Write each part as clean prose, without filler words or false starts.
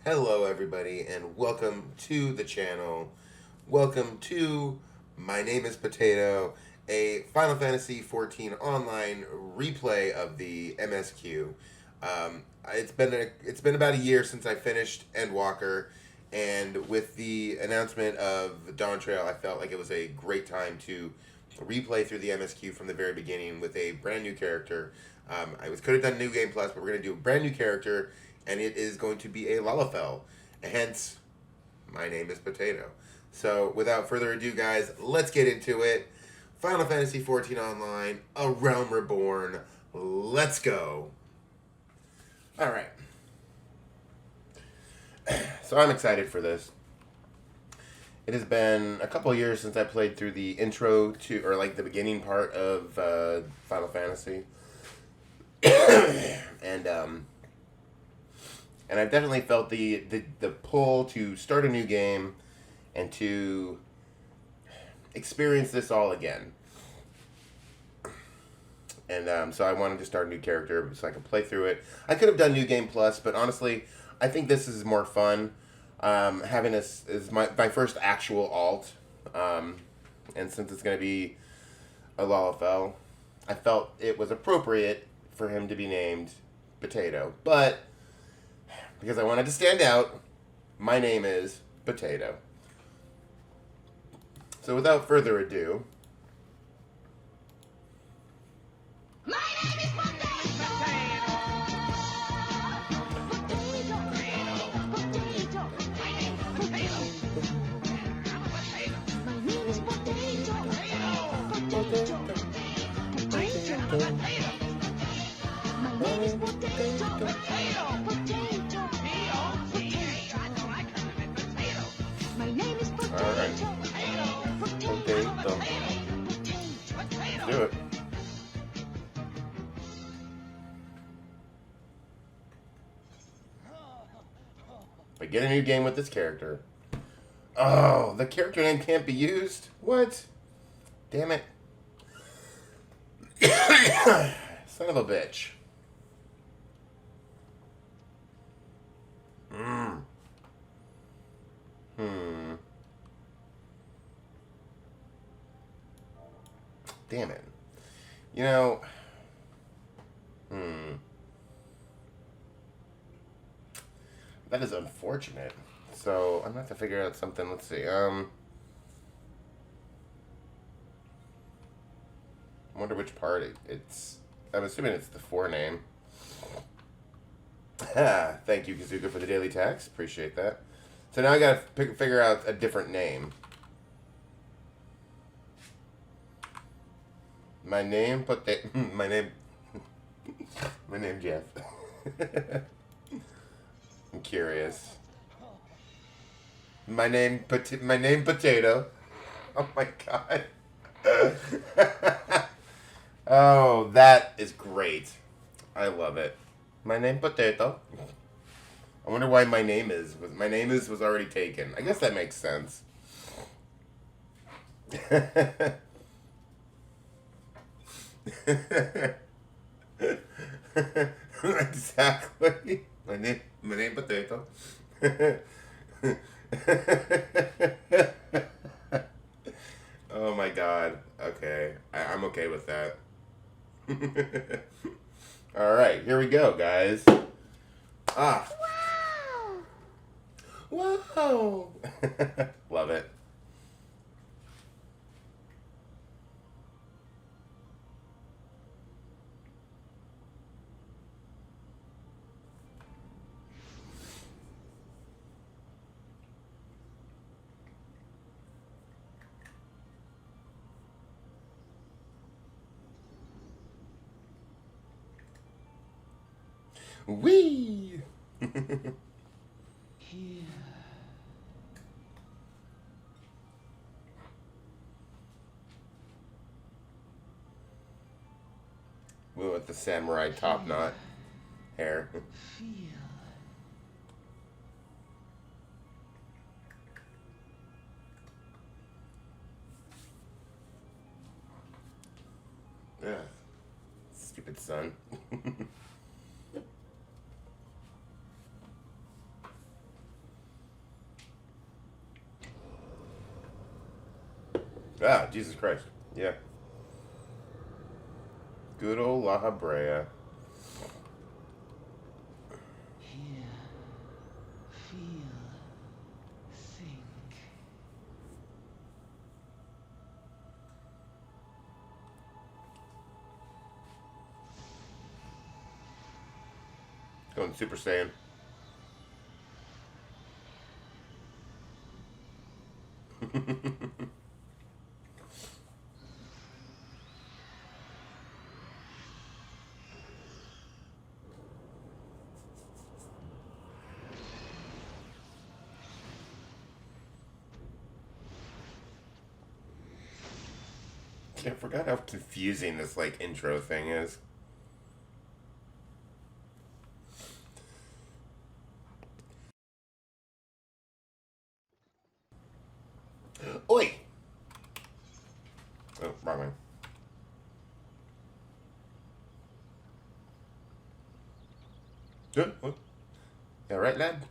Hello, everybody, and welcome to the channel. Welcome to My Name is Potato, a Final Fantasy XIV online replay of the MSQ. It's been about a year since I finished Endwalker, and with the announcement of Dawn Trail, I felt like it was a great time to replay through the MSQ from the very beginning with a brand new character. Could have done New Game Plus, but we're going to do a brand new character, and it is going to be a Lalafell. Hence, my name is Potato. So, without further ado, guys, let's get into it. Final Fantasy XIV Online, A Realm Reborn. Let's go. All right. So, I'm excited for this. It has been a couple of years since I played through the intro to, or like the beginning part of Final Fantasy. and and I've definitely felt the pull to start a new game and to experience this all again. And so I wanted to start a new character so I could play through it. I could have done New Game Plus, but honestly, I think this is more fun. Having this is my first actual alt, and since it's going to be a Lalafell, I felt it was appropriate for him to be named Potato. But because I wanted to stand out, my name is Potato. So without further ado, My name is Potato. all right, Potato. Let's do it. But get a new game with this character. Oh, the character name can't be used? What? Damn it. Son of a bitch. Hmm. Damn it. You know. Hmm. That is unfortunate. So I'm gonna have to figure out something. Let's see. I wonder which part it's. I'm assuming it's the forename. Thank you, Kazuka, for the daily tax. Appreciate that. So now I gotta figure out a different name. My name, my name, my name, Jeff. I'm curious. My name, Potato. Oh my god. Oh, that is great. I love it. My name, Potato. I wonder why my name is was already taken. I guess that makes sense. Exactly. My name Potato. Oh my god. Okay. I'm okay with that. Alright, here we go, guys. Ah. Wow. Love it. Wee. With the samurai top knot hair. Yeah. Stupid son. Ah, Jesus Christ. Yeah. Good old La Habrea. Hear, feel, think. Going Super Saiyan. I forgot how confusing this like intro thing is. Oi! Oh, wrong way. Good. What? Yeah, right, lad?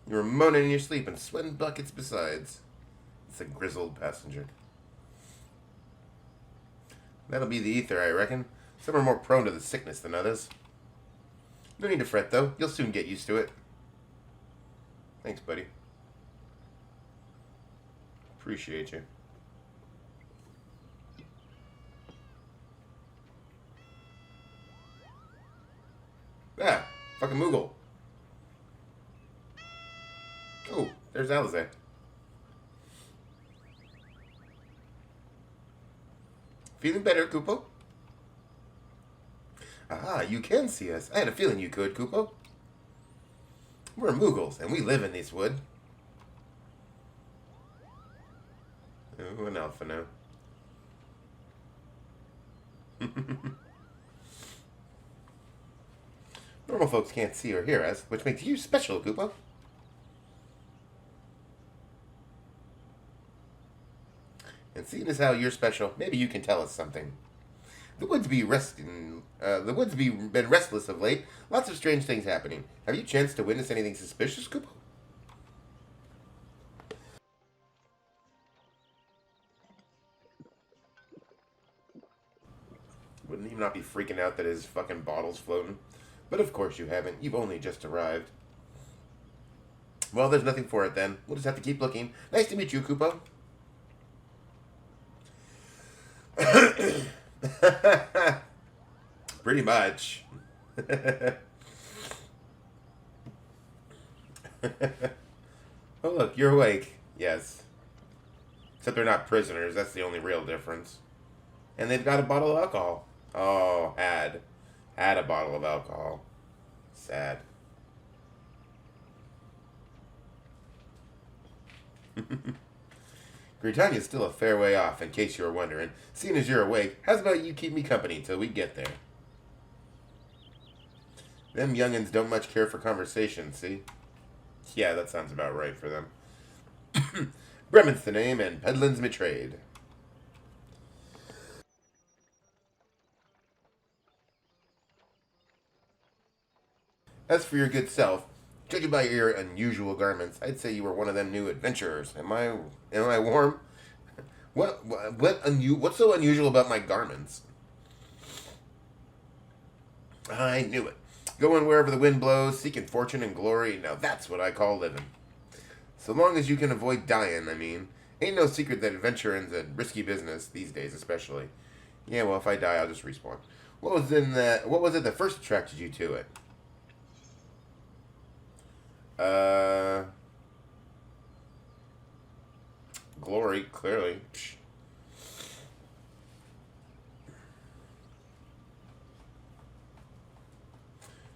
You were moaning in your sleep and sweating buckets besides. It's a grizzled passenger. That'll be the ether, I reckon. Some are more prone to the sickness than others. No need to fret, though. You'll soon get used to it. Thanks, buddy. Appreciate you. Ah, fucking Moogle. Oh, there's Alize. Feeling better, Kupo? Ah, you can see us. I had a feeling you could, Kupo. We're Moogles, and we live in this wood. Oh, an alpha now. Normal folks can't see or hear us, which makes you special, Kupo. And seeing as how you're special, maybe you can tell us something. The woods be resting. The woods be been restless of late. Lots of strange things happening. Have you chanced to witness anything suspicious, Kupo? Wouldn't he not be freaking out that his fucking bottle's floating? But of course you haven't. You've only just arrived. Well, there's nothing for it then. We'll just have to keep looking. Nice to meet you, Kupo. Pretty much. Oh, look, you're awake. Yes. Except they're not prisoners. That's the only real difference. And they've got a bottle of alcohol. Oh, had. Had a bottle of alcohol. Sad. Britannia's still a fair way off, in case you were wondering. Seeing as you're awake, how's about you keep me company till we get there? Them youngins don't much care for conversation, see? Yeah, that sounds about right for them. Bremen's the name, and peddlin's my trade. As for your good self, judging by your unusual garments, I'd say you were one of them new adventurers. Am I warm? What's so unusual about my garments? I knew it. Going wherever the wind blows, seeking fortune and glory, now that's what I call living. So long as you can avoid dying, I mean. Ain't no secret that adventuring's a risky business, these days especially. Yeah, well, if I die, I'll just respawn. What was it that first attracted you to it? Glory, clearly. Psh.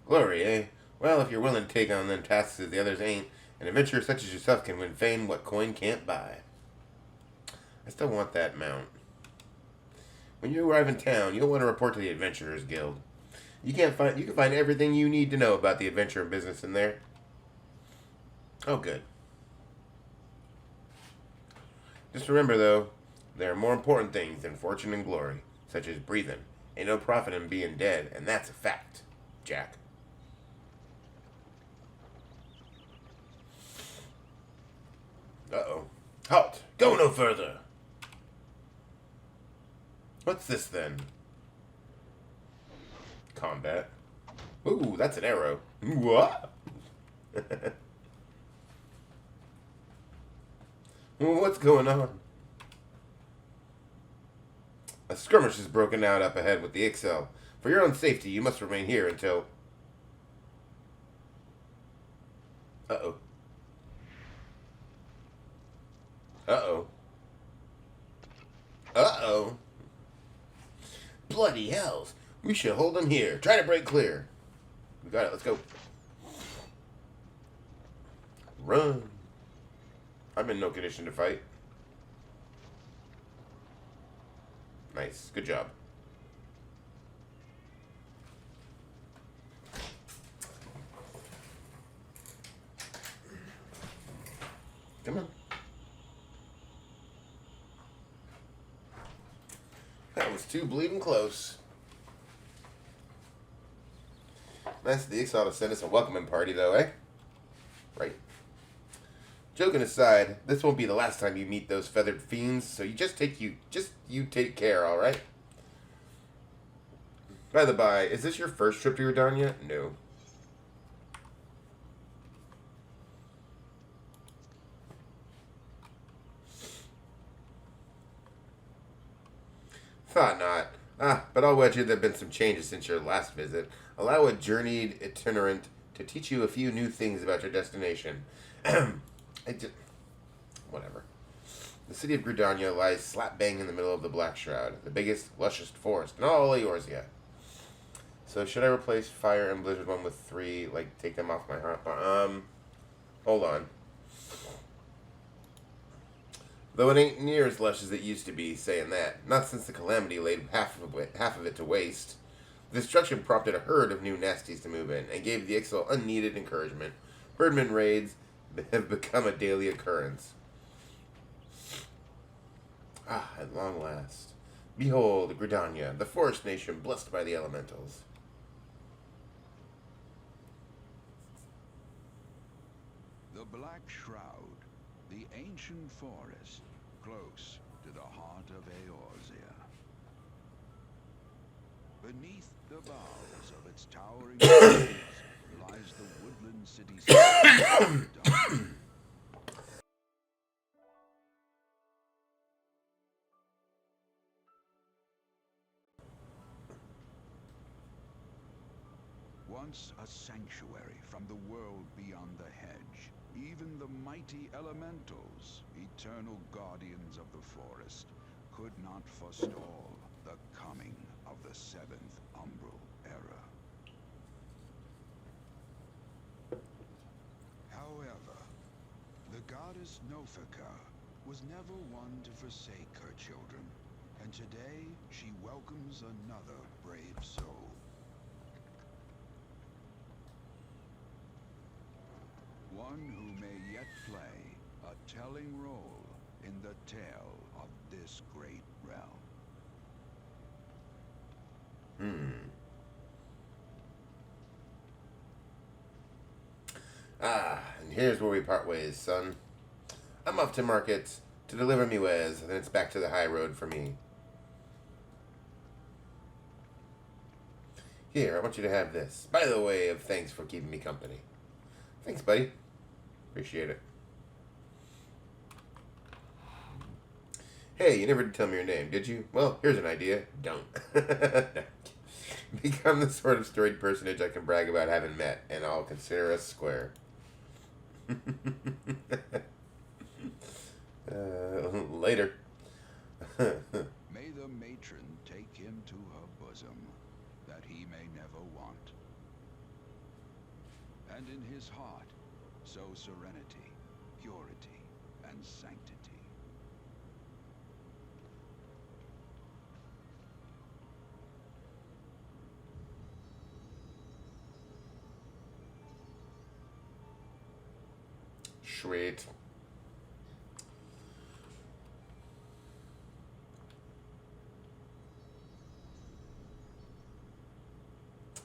Glory, eh? Well, if you're willing to take on them tasks that the others ain't, an adventurer such as yourself can win fame what coin can't buy. I still want that mount. When you arrive in town, you'll want to report to the Adventurers Guild. You can find everything you need to know about the adventure business in there. Oh, good. Just remember, though, there are more important things than fortune and glory, such as breathing. Ain't no profit in being dead, and that's a fact, Jack. Uh-oh. Halt! Go no further! What's this then? Combat. Ooh, that's an arrow. What? What's going on? A skirmish has broken out up ahead with the XL. For your own safety, you must remain here until... Uh-oh. Uh-oh. Uh-oh. Bloody hells. We should hold them here. Try to break clear. We got it. Let's go. Run. I'm in no condition to fight. Nice. Good job. Come on. That was too bleeding close. Nice of the XIV to send us a welcoming party, though, eh? Right. Joking aside, this won't be the last time you meet those feathered fiends, so you take care, all right? By the by, is this your first trip to Gridania? No. Thought not. But I'll wager there have been some changes since your last visit. Allow a journeyed itinerant to teach you a few new things about your destination. Whatever. The city of Gridania lies slap bang in the middle of the Black Shroud, the biggest, lushest forest in all Eorzea. So should I replace Fire and Blizzard 1 with 3, like take them off my heart? Hold on. Though it ain't near as lush as it used to be, saying that. Not since the Calamity laid half of it to waste. The destruction prompted a herd of new nasties to move in, and gave the Ixal unneeded encouragement. Birdman raids have become a daily occurrence. At long last. Behold, Gridania, the forest nation blessed by the elementals. The Black Shroud, the ancient forest, close to the heart of Eorzea. Beneath the boughs of its towering trees lies the woodland city-state. Once a sanctuary from the world beyond the hedge, even the mighty elementals, eternal guardians of the forest, could not forestall the coming of the seventh umbral era. However, the goddess Nofika was never one to forsake her children, and today she welcomes another brave soul. One who may yet play a telling role in the tale of this great realm. And here's where we part ways, son. I'm off to market to deliver me wares, then it's back to the high road for me. Here, I want you to have this. By the way of thanks for keeping me company. Thanks, buddy. Appreciate it. Hey, you never did tell me your name, did you? Well, here's an idea. Don't. Become the sort of storied personage I can brag about having met, and I'll consider us square. Later. May the matron take him to her bosom, that he may never want. And in his heart, sow serenity, purity, and sanctity. Sweet.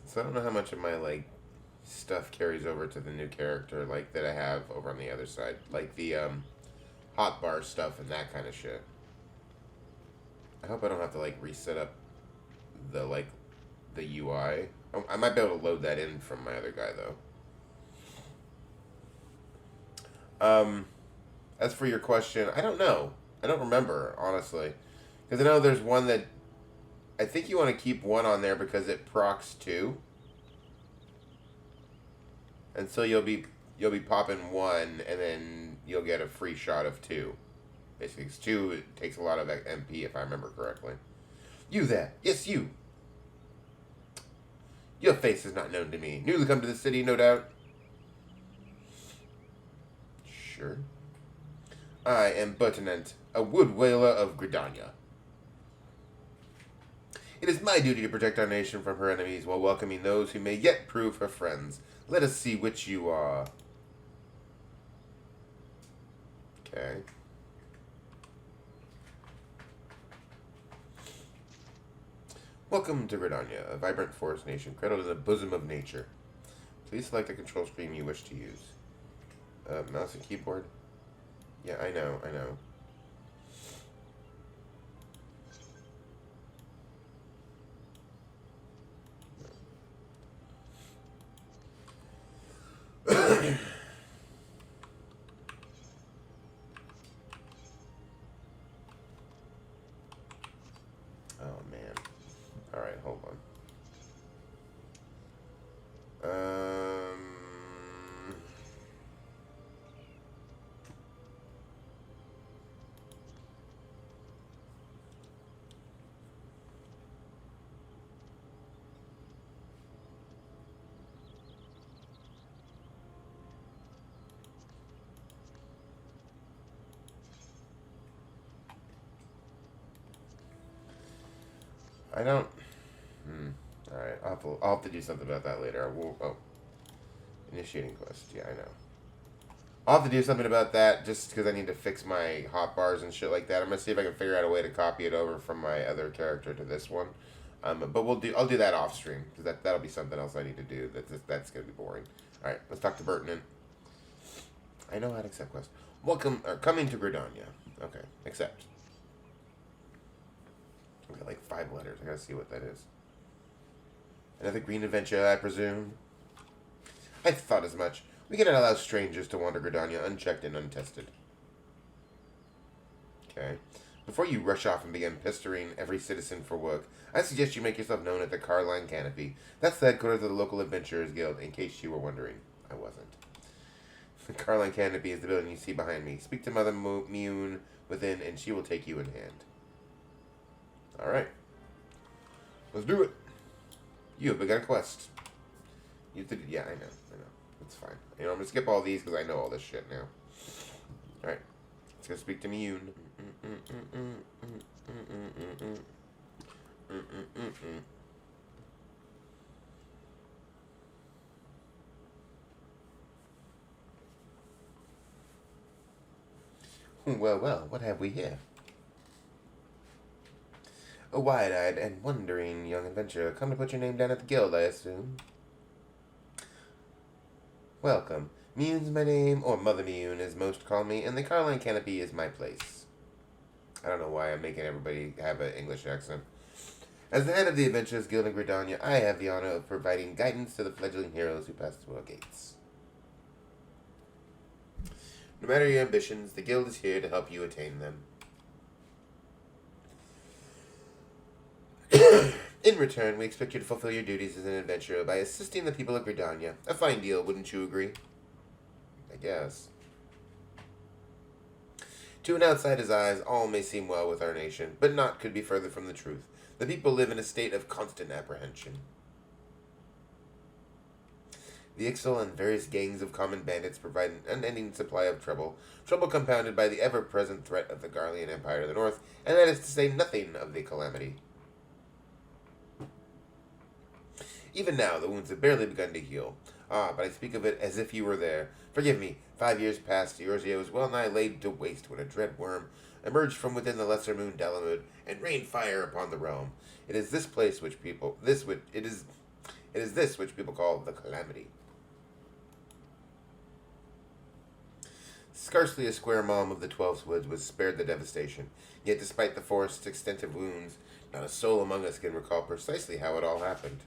So I don't know how much of my, like, stuff carries over to the new character, like, that I have over on the other side. Like, the hotbar stuff and that kind of shit. I hope I don't have to like reset up the UI. I might be able to load that in from my other guy though. As for your question, I don't know. I don't remember, honestly. Because I know there's one that I think you want to keep one on there because it procs 2. And so you'll be popping 1 and then you'll get a free shot of 2. Basically, 'cause 2 it takes a lot of MP if I remember correctly. You there? Yes, you. Your face is not known to me. Newly come to the city, no doubt. Sure. I am Bertinent, a wood whaler of Gridania. It is my duty to protect our nation from her enemies while welcoming those who may yet prove her friends. Let us see which you are. Okay. Welcome to Gridania, a vibrant forest nation cradled in the bosom of nature. Please select the control screen you wish to use. Mouse and keyboard? Yeah, I know. Oh, man. Alright, hold on. I don't... Alright, I'll have to do something about that later. Initiating quest. Yeah, I know. I'll have to do something about that just because I need to fix my hotbars and shit like that. I'm going to see if I can figure out a way to copy it over from my other character to this one. But I'll do that off stream because that'll be something else I need to do. That's going to be boring. Alright, let's talk to Bertinent. I know how to accept quest. Coming to Gridania. Okay, accept. I've got like 5 letters. I gotta see what that is. Another green adventure, I presume? I thought as much. We cannot allow strangers to wander Gridania unchecked and untested. Okay. Before you rush off and begin pestering every citizen for work, I suggest you make yourself known at the Carline Canopy. That's the headquarters of the local Adventurers Guild, in case you were wondering. I wasn't. The Carline Canopy is the building you see behind me. Speak to Mother Mune within, and she will take you in hand. Alright. Let's do it. You have begun a quest. Yeah, I know. It's fine. I'm going to skip all these because I know all this shit now. Alright. Let's go speak to Mune. Well, what have we here? A wide-eyed and wondering young adventurer. Come to put your name down at the guild, I assume. Welcome. Mune's my name, or Mother Mune as most call me, and the Carline Canopy is my place. I don't know why I'm making everybody have an English accent. As the head of the Adventurers Guild in Gridania, I have the honor of providing guidance to the fledgling heroes who pass through our gates. No matter your ambitions, the guild is here to help you attain them. In return, we expect you to fulfill your duties as an adventurer by assisting the people of Gridania. A fine deal, wouldn't you agree? I guess. To an outsider's eyes, all may seem well with our nation, but naught could be further from the truth. The people live in a state of constant apprehension. The Ixal and various gangs of common bandits provide an unending supply of trouble compounded by the ever-present threat of the Garlean Empire to the north, and that is to say nothing of the calamity. Even now, the wounds have barely begun to heal. But I speak of it as if you were there. Forgive me, 5 years past, Eorzea was well nigh laid to waste when a dread worm emerged from within the lesser moon Dalamud and rained fire upon the realm. It is this place which people call the calamity. Scarcely a square mile of the 12th Woods was spared the devastation, yet despite the forest's extensive wounds, not a soul among us can recall precisely how it all happened.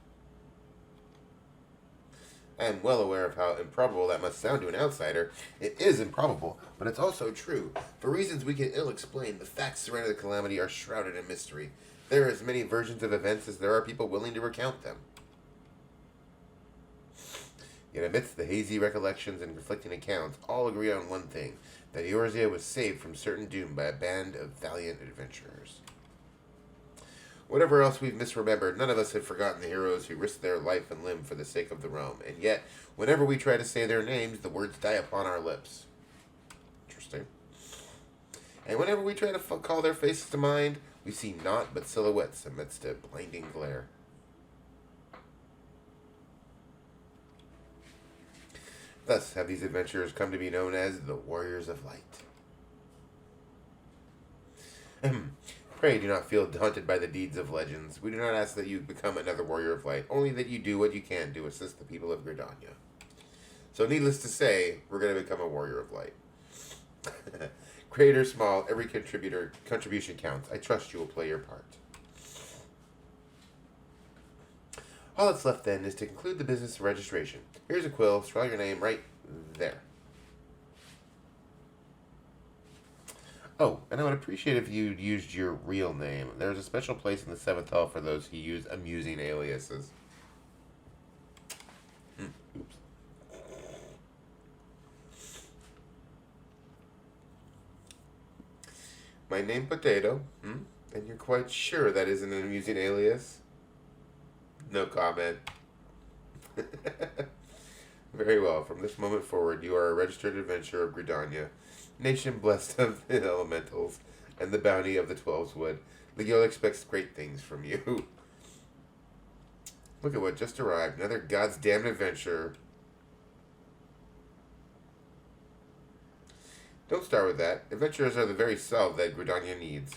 I am well aware of how improbable that must sound to an outsider. It is improbable, but it's also true. For reasons we can ill explain, the facts surrounding the calamity are shrouded in mystery. There are as many versions of events as there are people willing to recount them. Yet amidst the hazy recollections and conflicting accounts, all agree on one thing, that Eorzea was saved from certain doom by a band of valiant adventurers. Whatever else we've misremembered, none of us have forgotten the heroes who risked their life and limb for the sake of the realm, and yet, whenever we try to say their names, the words die upon our lips. Interesting. And whenever we try to call their faces to mind, we see naught but silhouettes amidst a blinding glare. Thus have these adventurers come to be known as the Warriors of Light. Pray do not feel daunted by the deeds of legends. We do not ask that you become another Warrior of Light, only that you do what you can to assist the people of Gridania. So needless to say, we're going to become a Warrior of Light. Great or small, every contribution counts. I trust you will play your part. All that's left then is to conclude the business of registration. Here's a quill. Scrawl your name right there. Oh, and I would appreciate if you used your real name. There's a special place in the 7th Hall for those who use amusing aliases. Oops. My name Potato. And you're quite sure that isn't an amusing alias? No comment. Very well. From this moment forward, you are a registered adventurer of Gridania, nation blessed of the elementals and the bounty of the 12's Wood. The guild expects great things from you. Look at what just arrived. Another God's damned adventurer. Don't start with that. Adventurers are the very self that Gridania needs.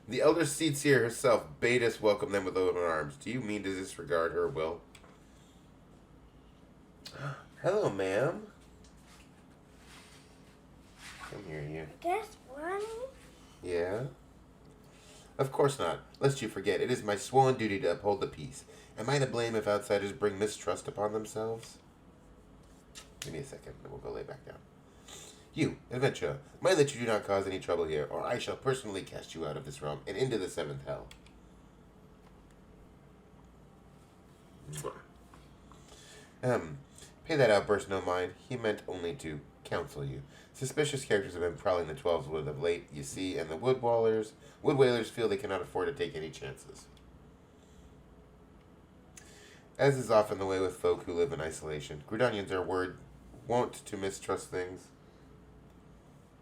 The elder Seedseer herself bade us welcome them with open arms. Do you mean to disregard her will? Hello, ma'am. Come here, you. Guess one? Yeah? Of course not. Lest you forget, it is my sworn duty to uphold the peace. Am I to blame if outsiders bring mistrust upon themselves? Give me a second, and we'll go lay back down. You, adventurer, mind that you do not cause any trouble here, or I shall personally cast you out of this realm and into the 7th hell. Pay that outburst no mind. He meant only to counsel you. Suspicious characters have been prowling the 12's Wood of late, you see, and the Wood Whalers feel they cannot afford to take any chances. As is often the way with folk who live in isolation, Gridanians are wont to mistrust things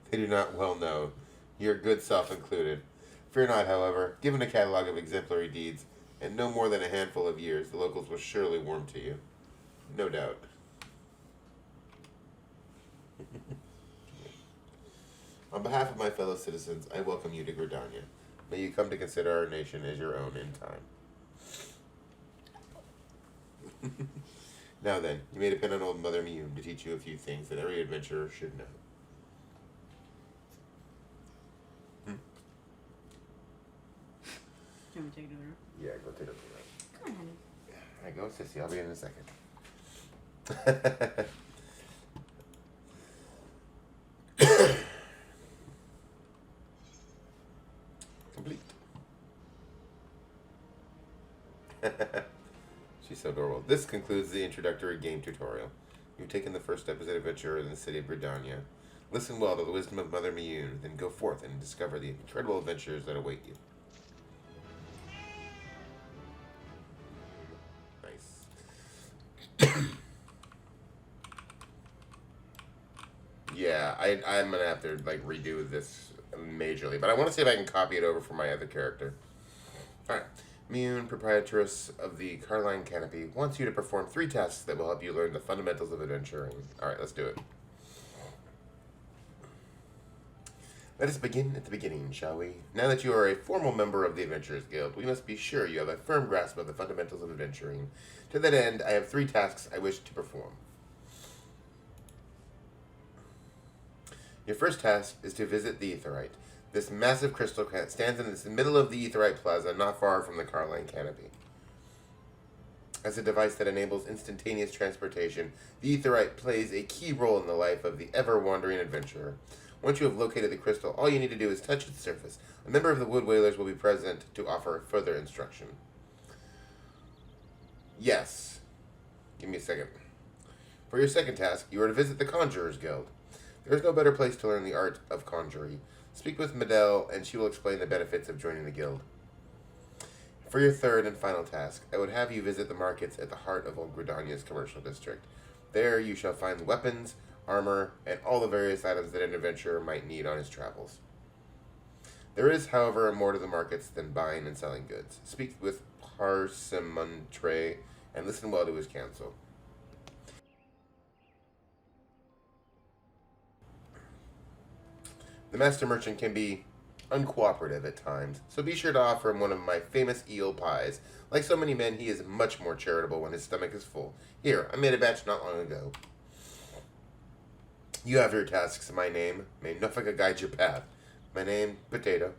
they do not well know, your good self included. Fear not, however. Given a catalog of exemplary deeds, and no more than a handful of years, the locals will surely warm to you. No doubt. On behalf of my fellow citizens, I welcome you to Gridania. May you come to consider our nation as your own in time. Now then, you may depend on old Mother Myname to teach you a few things that every adventurer should know. Do you want me to take it to the room? Yeah, go take a look. Come on, honey. Alright, go, sissy. I'll be in a second. Complete. She's so adorable. This concludes the introductory game tutorial. You've taken the first step as an adventurer in the city of Gridania. Listen well to the wisdom of Mother Myname, then go forth and discover the incredible adventures that await you. Nice. Yeah, I'm gonna have to like redo this majorly, but I want to see if I can copy it over for my other character. All right. Myname, proprietress of the Carline Canopy, wants you to perform 3 tasks that will help you learn the fundamentals of adventuring. Alright, let's do it. Let us begin at the beginning, shall we? Now that you are a formal member of the Adventurers Guild, we must be sure you have a firm grasp of the fundamentals of adventuring. To that end, I have 3 tasks I wish to perform. Your first task is to visit the Aetherite. This massive crystal stands in the middle of the Aetherite Plaza, not far from the Carline Canopy. As a device that enables instantaneous transportation, the Aetherite plays a key role in the life of the ever-wandering adventurer. Once you have located the crystal, all you need to do is touch its surface. A member of the Wood Whalers will be present to offer further instruction. Yes. Give me a second. For your second task, you are to visit the Conjurer's Guild. There is no better place to learn the art of conjuring. Speak with Medell, and she will explain the benefits of joining the guild. For your third and final task, I would have you visit the markets at the heart of Old Gridania's commercial district. There you shall find weapons, armor, and all the various items that an adventurer might need on his travels. There is, however, more to the markets than buying and selling goods. Speak with Parsemontre and listen well to his counsel. The master merchant can be uncooperative at times, so be sure to offer him one of my famous eel pies. Like so many men, he is much more charitable when his stomach is full. Here, I made a batch not long ago. You have your tasks, my name. May Norfolk guide your path. My name, Potato.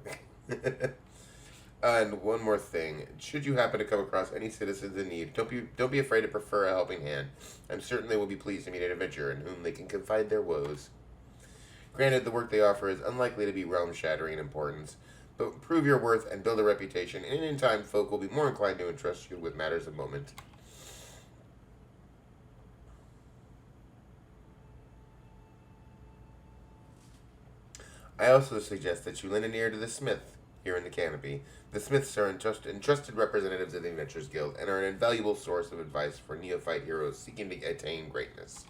And one more thing. Should you happen to come across any citizens in need, don't be afraid to prefer a helping hand. I'm certain they will be pleased to meet an adventurer in whom they can confide their woes. Granted, the work they offer is unlikely to be realm-shattering in importance, but prove your worth and build a reputation, and in time folk will be more inclined to entrust you with matters of moment. I also suggest that you lend an ear to the smith here in the Canopy. The smiths are entrusted representatives of the Adventurers Guild and are an invaluable source of advice for neophyte heroes seeking to attain greatness.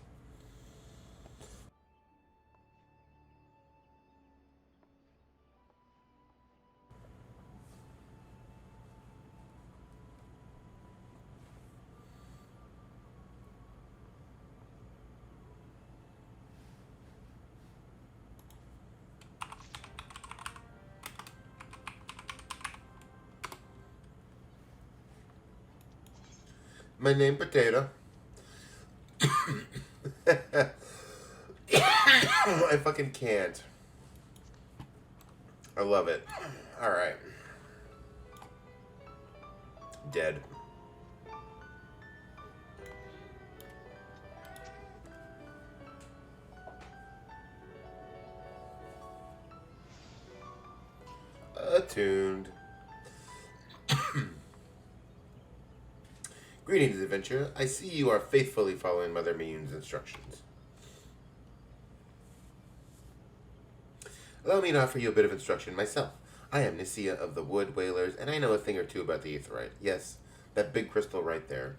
My name, Potato. I fucking can't. I love it. Alright. Dead. Attuned. Greetings, adventurer. I see you are faithfully following Mother Mayun's instructions. Allow me to offer you a bit of instruction myself. I am Nicia of the Wood Whalers, and I know a thing or two about the Aetherite. Yes, that big crystal right there.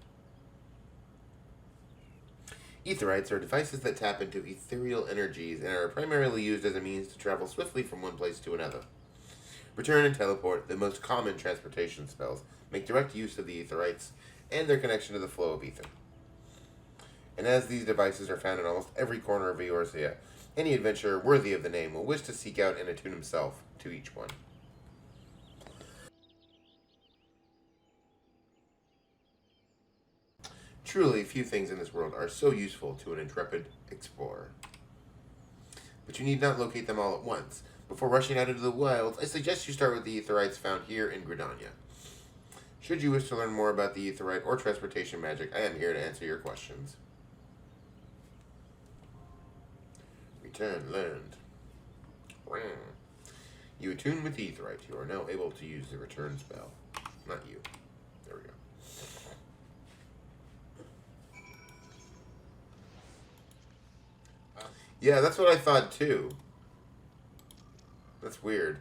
Aetherites are devices that tap into ethereal energies and are primarily used as a means to travel swiftly from one place to another. Return and teleport, the most common transportation spells, make direct use of the Aetherites and their connection to the flow of ether. And as these devices are found in almost every corner of Eorzea, any adventurer worthy of the name will wish to seek out and attune himself to each one. Truly, few things in this world are so useful to an intrepid explorer. But you need not locate them all at once. Before rushing out into the wilds, I suggest you start with the Aetherites found here in Gridania. Should you wish to learn more about the Aetherite or transportation magic, I am here to answer your questions. Return learned. You attune with the Aetherite. You are now able to use the return spell. Not you. There we go. Yeah, that's what I thought too. That's weird.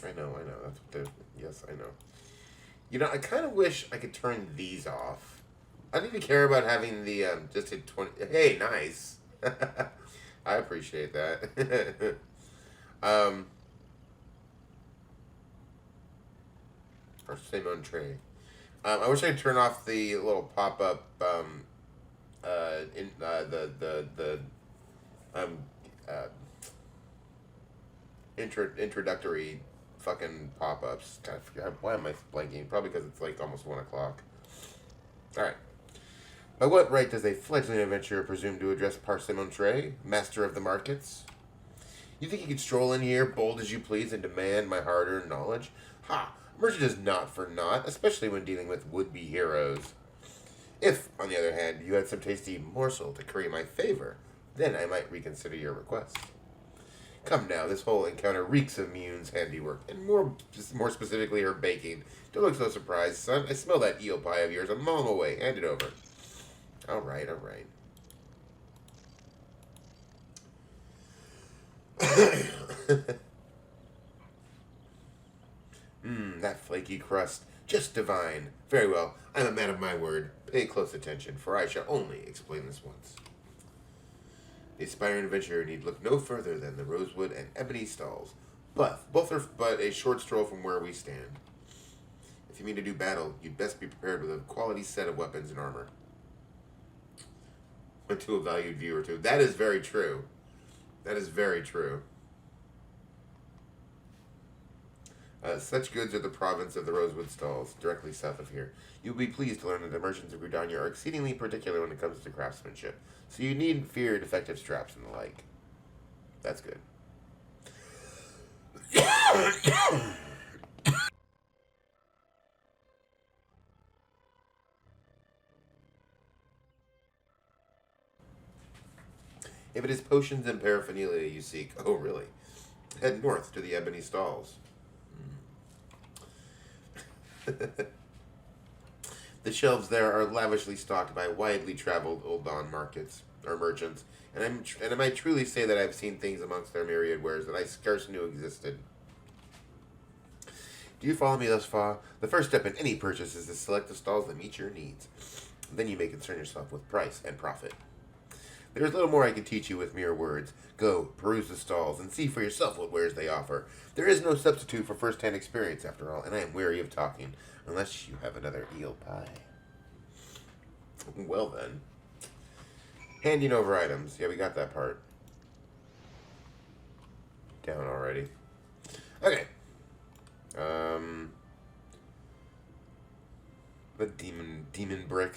I know. That's what they're... Yes, I know. You know, I kind of wish I could turn these off. I don't even care about having the, just hit 20... Hey, nice. I appreciate that. Parsemontre. I wish I could turn off the little pop-up, introductory fucking pop-ups. God, I forgot. Why am I blanking? Probably because it's like almost 1 o'clock. Alright. By what right does a fledgling adventurer presume to address Parsemontre, master of the markets? You think you could stroll in here, bold as you please, and demand my hard-earned knowledge? Ha! Merchant is not for naught, especially when dealing with would-be heroes. If, on the other hand, you had some tasty morsel to curry my favor, then I might reconsider your request. Come now, this whole encounter reeks of Mune's handiwork, and more specifically her baking. Don't look so surprised, son. I smell that eel pie of yours a mile away. Hand it over. All right. That flaky crust. Just divine. Very well. I'm a man of my word. Pay close attention, for I shall only explain this once. The aspiring adventurer need look no further than the rosewood and ebony stalls. Both are but a short stroll from where we stand. If you mean to do battle, you'd best be prepared with a quality set of weapons and armor. Went to a valued viewer too. That is very true. That is very true. Such goods are the province of the Rosewood Stalls, directly south of here. You will be pleased to learn that the merchants of Gridania are exceedingly particular when it comes to craftsmanship, so you needn't fear defective straps and the like. That's good. If it is potions and paraphernalia you seek, oh really? Head north to the Ebony Stalls. The shelves there are lavishly stocked by widely traveled Old Dawn markets, or merchants, and I might truly say that I've seen things amongst their myriad wares that I scarce knew existed. Do you follow me thus far? The first step in any purchase is to select the stalls that meet your needs. Then you may concern yourself with price and profit. There is little more I can teach you with mere words. Go, peruse the stalls, and see for yourself what wares they offer. There is no substitute for first-hand experience, after all, and I am weary of talking, unless you have another eel pie. Well then. Handing over items. Yeah, we got that part down already. Okay. The demon brick.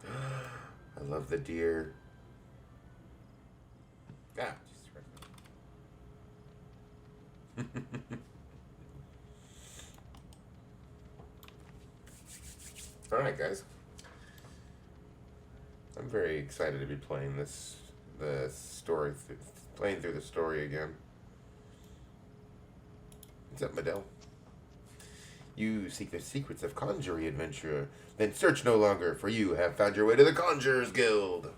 I love the deer. Ah, Jesus Christ. Alright, guys. I'm very excited to be playing playing through the story again. What's up, Medell? You seek the secrets of conjuring, adventurer. Then search no longer, for you have found your way to the Conjurers Guild.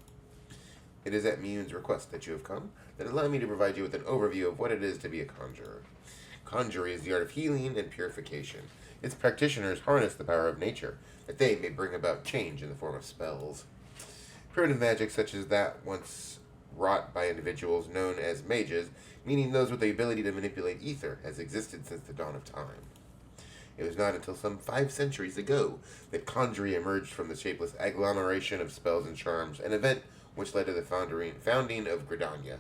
It is at Mune's request that you have come. Then allow me to provide you with an overview of what it is to be a conjurer. Conjuring is the art of healing and purification. Its practitioners harness the power of nature, that they may bring about change in the form of spells. Primitive magic such as that once wrought by individuals known as mages, meaning those with the ability to manipulate ether, has existed since the dawn of time. It was not until some 5 centuries ago that conjuring emerged from the shapeless agglomeration of spells and charms, an event which led to the founding of Gridania.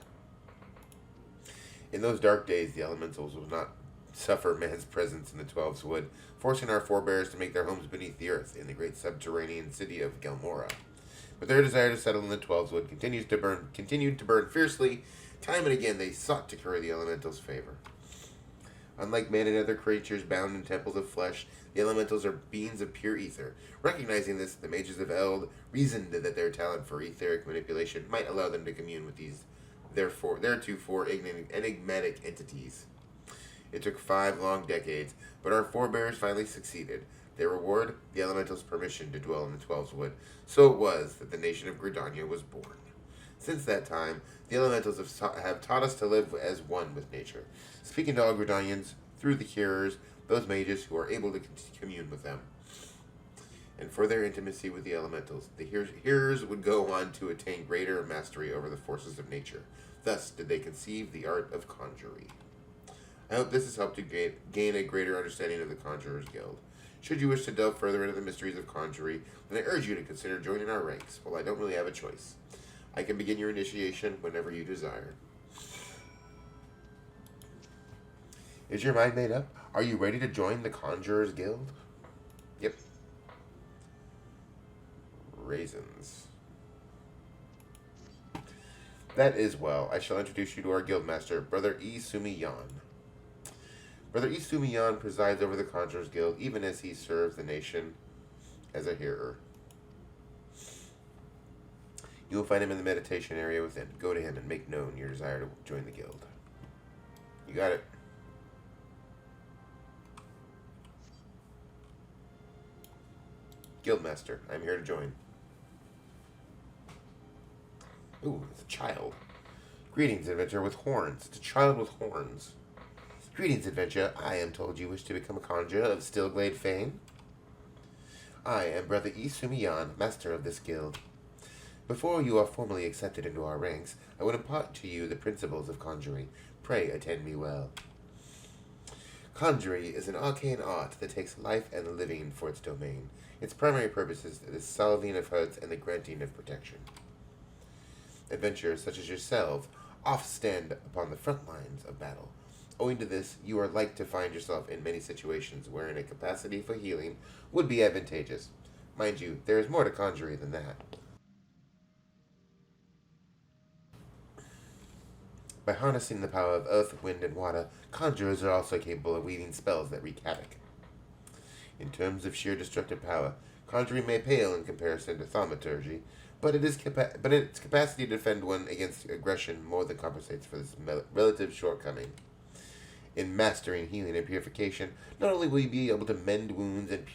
In those dark days, the elementals would not suffer man's presence in the Twelves Wood, forcing our forebears to make their homes beneath the earth in the great subterranean city of Gelmora. But their desire to settle in the Twelves Wood continued to burn fiercely. Time and again they sought to curry the elementals' favor. Unlike man and other creatures bound in temples of flesh, the elementals are beings of pure ether. Recognizing this, the mages of Eld reasoned that their talent for etheric manipulation might allow them to commune with these theretofore enigmatic entities. It took 5 long decades, but our forebears finally succeeded. Their reward, the elementals' permission to dwell in the Twelves Wood. So it was that the nation of Gridania was born. Since that time, the elementals have taught us to live as one with nature, speaking to all Gridanians through the hearers, those mages who are able to commune with them. And for their intimacy with the elementals, the hearers would go on to attain greater mastery over the forces of nature. Thus did they conceive the art of conjuring. I hope this has helped you gain a greater understanding of the Conjurers Guild. Should you wish to delve further into the mysteries of conjuring, then I urge you to consider joining our ranks. Well, I don't really have a choice. I can begin your initiation whenever you desire. Is your mind made up? Are you ready to join the Conjurers Guild? Yep. Raisins. That is well. I shall introduce you to our guildmaster, Brother E. Sumiyan. Brother E. Sumiyan presides over the Conjurers Guild, even as he serves the nation as a hearer. You will find him in the meditation area within. Go to him and make known your desire to join the guild. You got it. Guildmaster, I'm here to join. Ooh, it's a child. Greetings, adventurer with horns. It's a child with horns. Greetings, adventurer. I am told you wish to become a conjurer of Stillglade fame. I am Brother E. Sumiyan, master of this guild. Before you are formally accepted into our ranks, I would impart to you the principles of conjuring. Pray attend me well. Conjuring is an arcane art that takes life and living for its domain. Its primary purpose is the salving of hurts and the granting of protection. Adventurers such as yourself oft stand upon the front lines of battle. Owing to this, you are like to find yourself in many situations wherein a capacity for healing would be advantageous. Mind you, there is more to conjuring than that. By harnessing the power of earth, wind, and water, conjurers are also capable of weaving spells that wreak havoc. In terms of sheer destructive power, conjuring may pale in comparison to thaumaturgy, but its capacity to defend one against aggression more than compensates for this relative shortcoming. In mastering healing and purification, not only will you be able to mend wounds and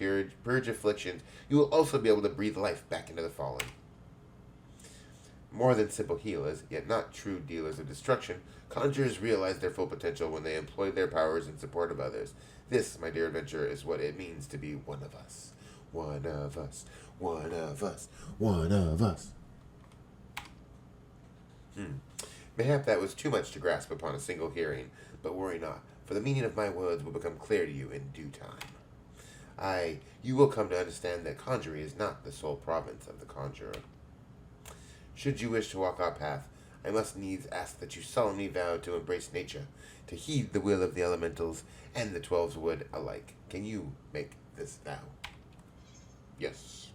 purge afflictions, you will also be able to breathe life back into the fallen. More than simple healers, yet not true dealers of destruction, conjurers realize their full potential when they employ their powers in support of others. This, my dear adventurer, is what it means to be one of us. One of us. One of us. One of us. Mayhap that was too much to grasp upon a single hearing, but worry not, for the meaning of my words will become clear to you in due time. You will come to understand that conjuring is not the sole province of the conjurer. Should you wish to walk our path, I must needs ask that you solemnly vow to embrace nature, to heed the will of the elementals and the 12's wood alike. Can you make this vow? Yes.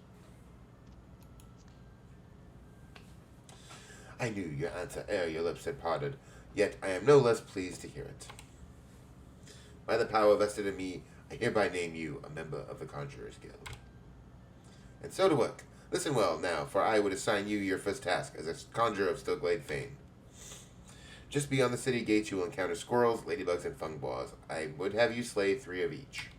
I knew your answer ere your lips had parted, yet I am no less pleased to hear it. By the power vested in me, I hereby name you a member of the Conjurers Guild. And so to work. Listen well now, for I would assign you your first task as a conjurer of Stillglade fame. Just beyond the city gates you will encounter squirrels, ladybugs, and fungboars. I would have you slay 3 of each.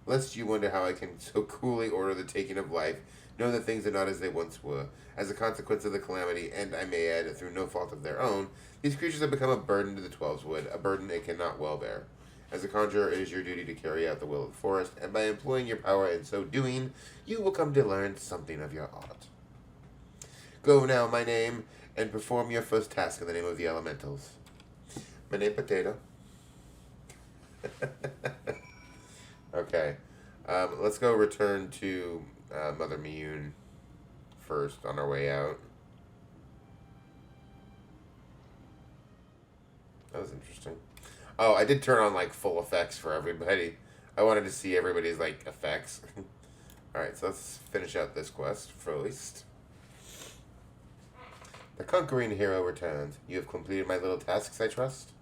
Lest you wonder how I can so coolly order the taking of life, know that things are not as they once were. As a consequence of the calamity, and I may add, through no fault of their own, these creatures have become a burden to the 12's wood, a burden it cannot well bear. As a conjurer, it is your duty to carry out the will of the forest, and by employing your power in so doing, you will come to learn something of your art. Go now, my name, and perform your first task in the name of the elementals. My name, Potato. Okay. Let's go return to Mother Miyun first on our way out. That was interesting. Oh, I did turn on, like, full effects for everybody. I wanted to see everybody's, like, effects. Alright, so let's finish out this quest first. The conquering hero returns. You have completed my little tasks, I trust?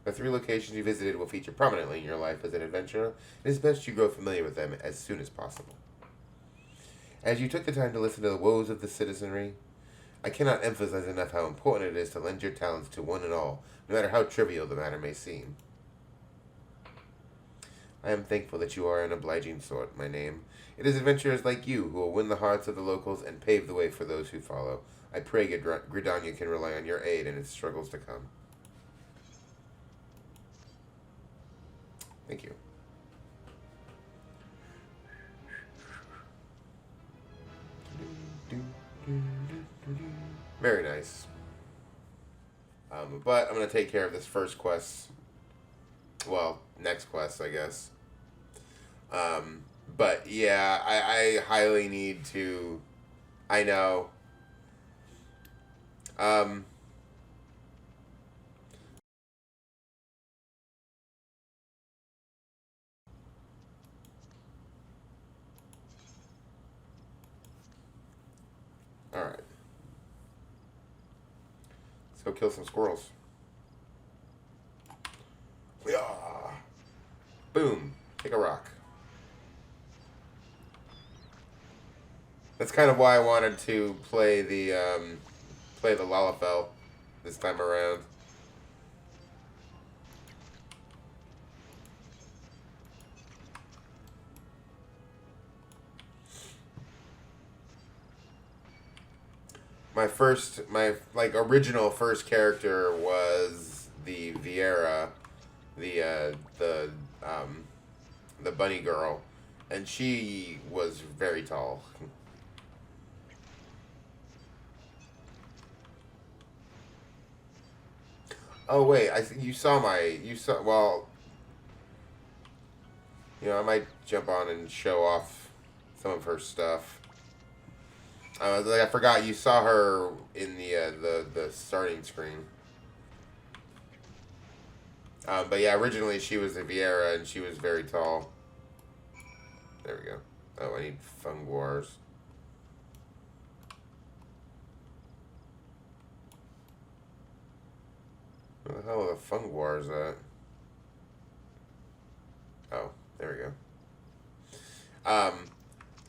The 3 locations you visited will feature prominently in your life as an adventurer. It is best you grow familiar with them as soon as possible. As you took the time to listen to the woes of the citizenry, I cannot emphasize enough how important it is to lend your talents to one and all, no matter how trivial the matter may seem. I am thankful that you are an obliging sort, my name. It is adventurers like you who will win the hearts of the locals and pave the way for those who follow. I pray Gridania can rely on your aid in its struggles to come. Thank you. Very nice. But I'm going to take care of this first quest. Well, next quest, I guess. But yeah, I highly need to... I know. Let's go kill some squirrels. Yeah. Boom. Take a rock. That's kind of why I wanted to play the Lalafell this time around. My original first character was the Vieira, the bunny girl, and she was very tall. Oh wait, you saw well, I might jump on and show off some of her stuff. I forgot you saw her in the starting screen. But yeah, originally she was a Vieira and she was very tall. There we go. Oh, I need funguars. Where the hell are the funguars at? Oh, there we go.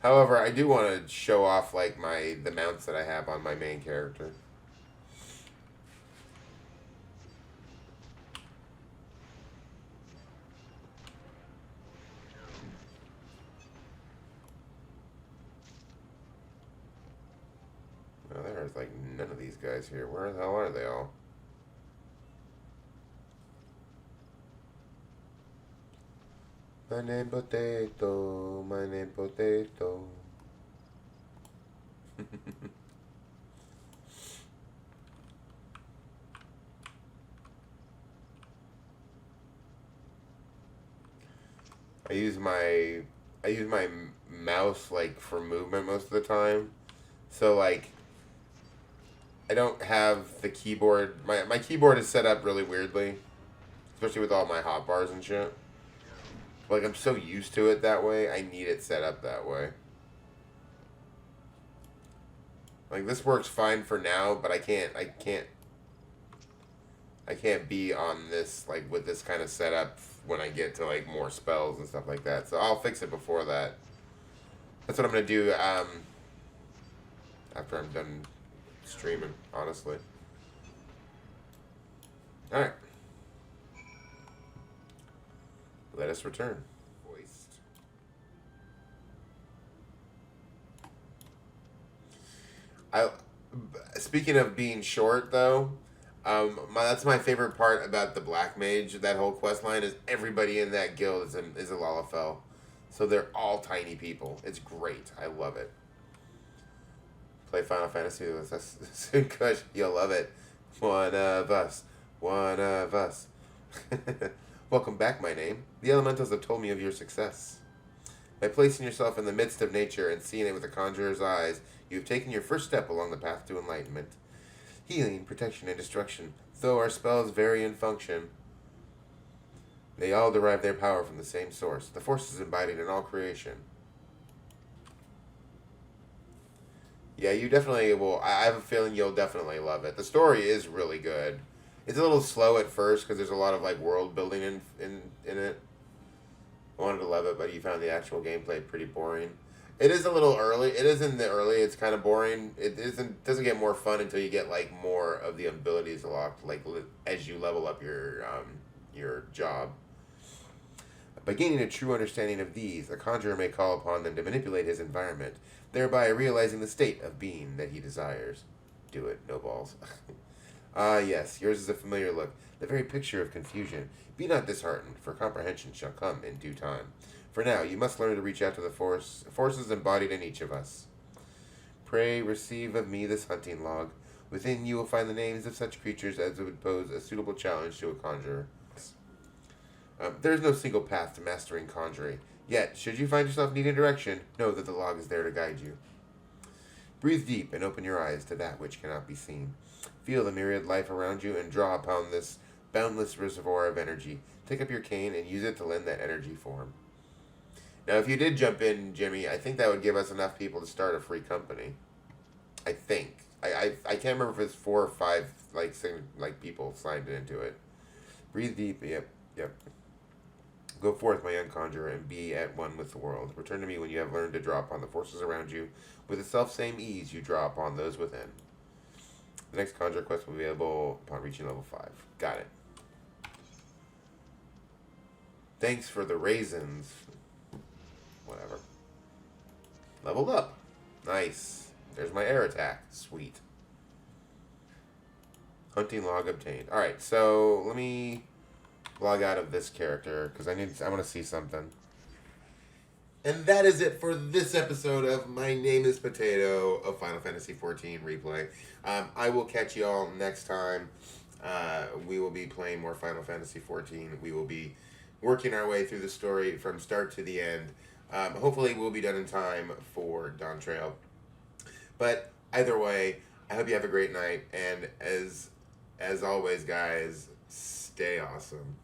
However, I do want to show off like the mounts that I have on my main character. Oh, there's like none of these guys here. Where the hell are they all? My name potato, my name potato. I use my mouse like for movement most of the time. So like I don't have the keyboard. My keyboard is set up really weirdly, especially with all my hotbars and shit. Like, I'm so used to it that way, I need it set up that way. Like, this works fine for now, but I can't be on this, like, with this kind of setup when I get to, like, more spells and stuff like that. So I'll fix it before that. That's what I'm going to do, after I'm done streaming, honestly. Alright. Let us return. Voiced. Speaking of being short, though, that's my favorite part about the Black Mage. That whole quest line is everybody in that guild is a Lalafell, so they're all tiny people. It's great. I love it. Play Final Fantasy with us. Kush, you'll love it. One of us. One of us. Welcome back, Myname. The elementals have told me of your success. By placing yourself in the midst of nature and seeing it with a conjurer's eyes, you have taken your first step along the path to enlightenment. Healing, protection, and destruction, though our spells vary in function, they all derive their power from the same source. The force is embodied in all creation. Yeah, you definitely will. I have a feeling you'll definitely love it. The story is really good. It's a little slow at first because there's a lot of like world building in it. I wanted to love it, but you found the actual gameplay pretty boring. It is a little early. It is in the early. It's kind of boring. It doesn't get more fun until you get like more of the abilities locked, like as you level up your job. By gaining a true understanding of these, a conjurer may call upon them to manipulate his environment, thereby realizing the state of being that he desires. Do it, no balls. Ah, yes, yours is a familiar look, the very picture of confusion. Be not disheartened, for comprehension shall come in due time. For now, you must learn to reach out to the forces embodied in each of us. Pray receive of me this hunting log. Within you will find the names of such creatures as would pose a suitable challenge to a conjurer. There is no single path to mastering conjuring. Yet, should you find yourself needing direction, know that the log is there to guide you. Breathe deep and open your eyes to that which cannot be seen. Feel the myriad life around you and draw upon this boundless reservoir of energy. Take up your cane and use it to lend that energy form. Now, if you did jump in, Jimmy, I think that would give us enough people to start a free company. I think. I can't remember if it's 4 or 5 people signed into it. Breathe deep. Yep. Yep. Go forth, my young conjurer, and be at one with the world. Return to me when you have learned to draw upon the forces around you with the self-same ease you draw upon those within. The next conjure quest will be available upon reaching level 5. Got it. Thanks for the raisins. Whatever. Leveled up. Nice. There's my air attack. Sweet. Hunting log obtained. Alright, so let me log out of this character because I want to see something. And that is it for this episode of My Name is Potato, of Final Fantasy XIV replay. I will catch you all next time. We will be playing more Final Fantasy XIV. We will be working our way through the story from start to the end. Hopefully we'll be done in time for Dawn Trail. But either way, I hope you have a great night. And as always, guys, stay awesome.